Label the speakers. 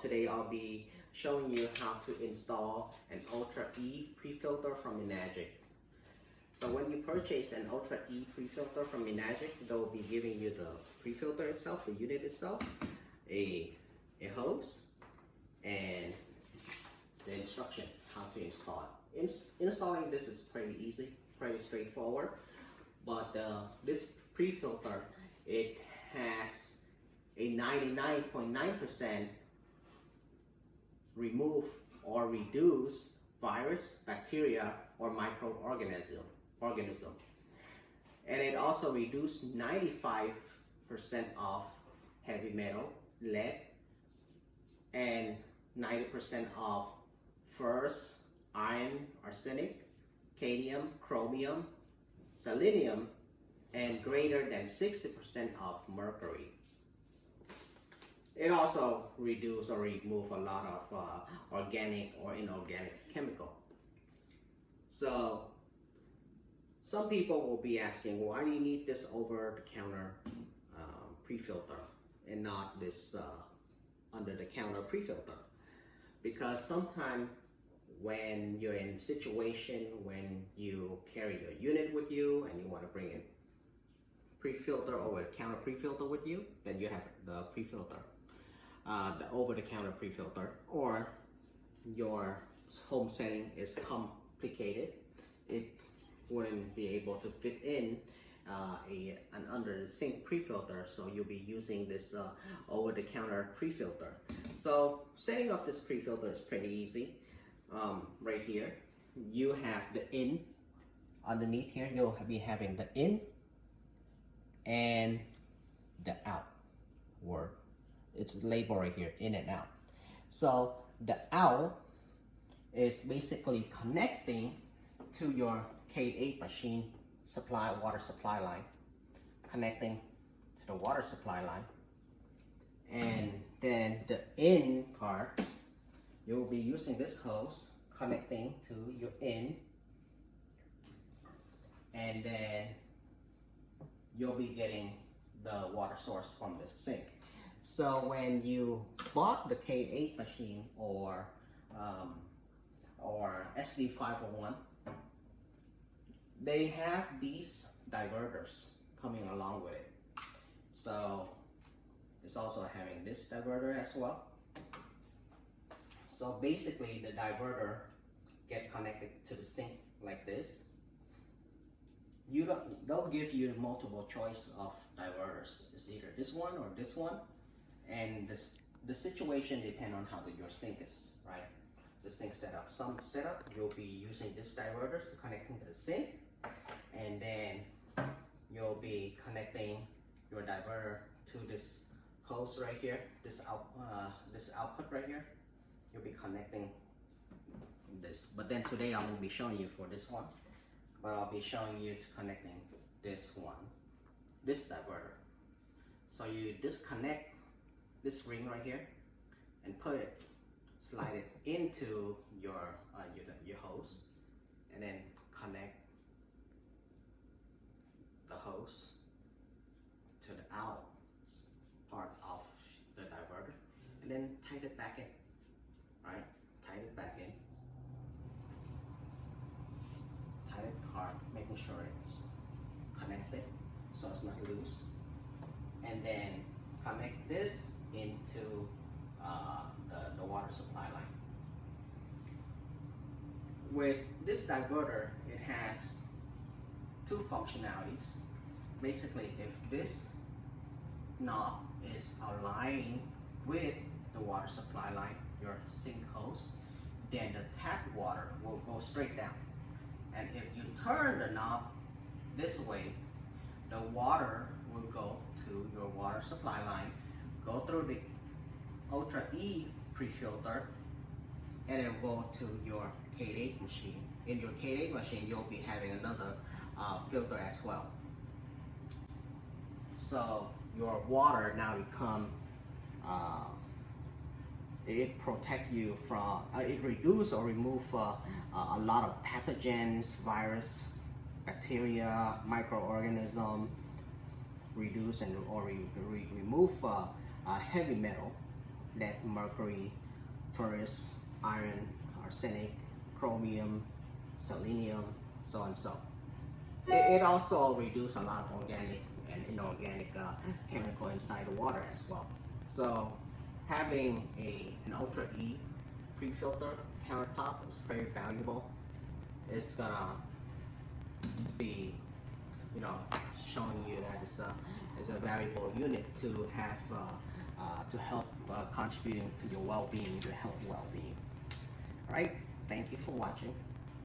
Speaker 1: Today I'll be showing you how to install an Ultra E pre-filter from Enagic. So when you purchase an Ultra E pre-filter from Enagic, they'll be giving you the pre-filter itself, the unit itself, a hose, and the instruction how to install it. Installing this is pretty easy, pretty straightforward, but this pre-filter, it has a 99.9% remove or reduce virus, bacteria, or microorganism. And it also reduced 95% of heavy metal, lead, and 90% of ferrous, iron, arsenic, cadmium, chromium, selenium, and greater than 60% of mercury. It also reduces or remove a lot of organic or inorganic chemical. So some people will be asking, why do you need this over-the-counter pre-filter and not this under-the-counter pre-filter? Because sometimes when you're in a situation when you carry your unit with you and you want to bring in pre-filter or a counter pre-filter with you, then you have the pre-filter, the over-the-counter pre-filter, or your home setting is complicated, it wouldn't be able to fit in an under the sink pre-filter, so you'll be using this over-the-counter pre-filter. So setting up this pre-filter is pretty easy. Right here you have the in. Underneath here you'll be having the in and the out word. It's labeled right here, in and out. So the out is basically connecting to your K8 machine water supply line, connecting to the water supply line. And then the in part, you'll be using this hose connecting to your in, and then you'll be getting the water source from the sink. So when you bought the K8 machine or SD501, they have these diverters coming along with it. So it's also having this diverter as well. So basically the diverter get connected to the sink like this. They'll give you multiple choice of diverters. It's either this one or this one, and the situation depends on how your sink is, right? The sink setup. Some setup you'll be using this diverter to connect into the sink, and then you'll be connecting your diverter to this hose right here, this output right here. You'll be connecting this. But then today I won't be showing you for this one, but I'll be showing you to connecting this one, this diverter. So you disconnect this ring right here and slide it into your hose, and then connect the hose to the out part of the diverter, and then tighten it back in. Right? Tighten it back in. Tighten it hard, making sure it's connected so it's not loose. And then connect this into the water supply line. With this diverter, it has two functionalities. Basically, if this knob is aligned with the water supply line, your sink hose, then the tap water will go straight down. And if you turn the knob this way, the water will go to your water supply line, go through the Ultra E pre-filter, and then go to your K8 machine. In your K8 machine, you'll be having another filter as well. So your water now become it protect you from, it reduce or remove a lot of pathogens, virus, bacteria, microorganism, reduce and or remove heavy metal, lead, mercury, ferrous, iron, arsenic, chromium, selenium, so on. So it also reduces a lot of organic and inorganic chemical inside the water as well. So having an Ultra E pre-filter countertop is very valuable. It's gonna be, you know, showing you that it's a valuable unit to have to help contributing to your well-being, your health well-being. All right, thank you for watching.